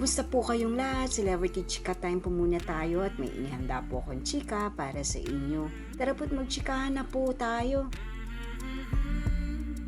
Kumusta po kayong lahat? Celebrity Chika Time po muna tayo at may inihanda po akong chika para sa inyo. Tara po't magchikahan na po tayo.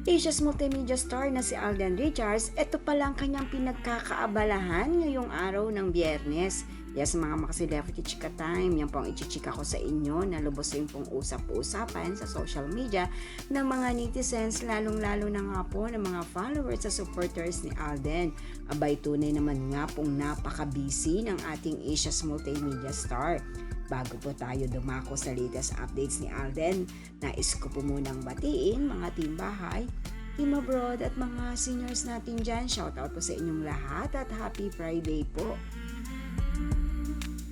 Asia's multimedia star na si Alden Richards, ito palang kanyang pinagkakaabalahan ngayong araw ng Biyernes. Yes, mga celebrity chika time, yan po ang ichichika ko sa inyo na lubos rin pong usap-usapan sa social media ng mga netizens, lalong-lalo na nga po ng mga followers at supporters ni Alden. Abay, tunay naman nga pong napaka-busy ng ating Asia's multimedia star. Bago po tayo dumako sa latest updates ni Alden, nais ko po munang batiin mga team bahay, team abroad at mga seniors natin dyan. Shoutout po sa inyong lahat at happy Friday po.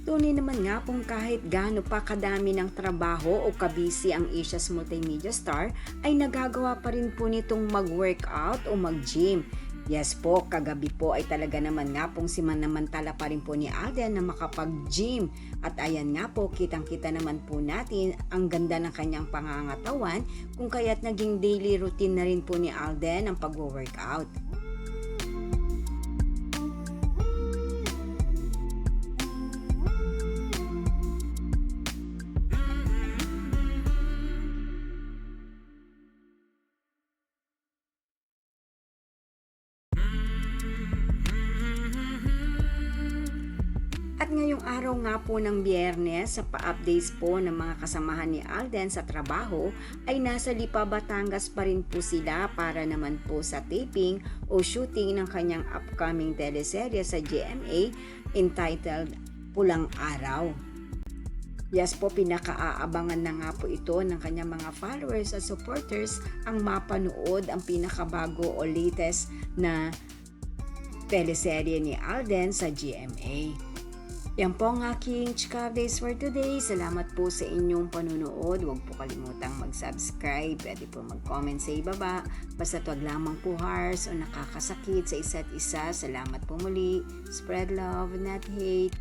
Tunay naman nga kung kahit gaano pa kadami ng trabaho o kabisi ang Asia's multimedia star, ay nagagawa pa rin po nitong mag-workout o mag-gym. Yes po, kagabi po ay talaga naman nga pong simanamantala pa rin po ni Alden na makapag-gym. At ayan nga po, kitang-kita naman po natin ang ganda ng kanyang pangangatawan kung kaya't naging daily routine na rin po ni Alden ang pag-workout. At ngayong araw nga po ng Biyernes, sa pa-updates po ng mga kasamahan ni Alden sa trabaho, ay nasa Lipa, Batangas pa rin po sila para naman po sa taping o shooting ng kanyang upcoming teleserye sa GMA entitled Pulang Araw. Yes po, pinaka-aabangan na nga po ito ng kanyang mga followers at supporters ang mapanood ang pinakabago o latest na teleserye ni Alden sa GMA. Yan po ang aking chika updates for today. Salamat po sa inyong panunood. Huwag po kalimutang mag-subscribe. Pwede po mag-comment sa ibaba. Basta wag lamang po harsh o nakakasakit sa isa't isa. Salamat po muli. Spread love, not hate.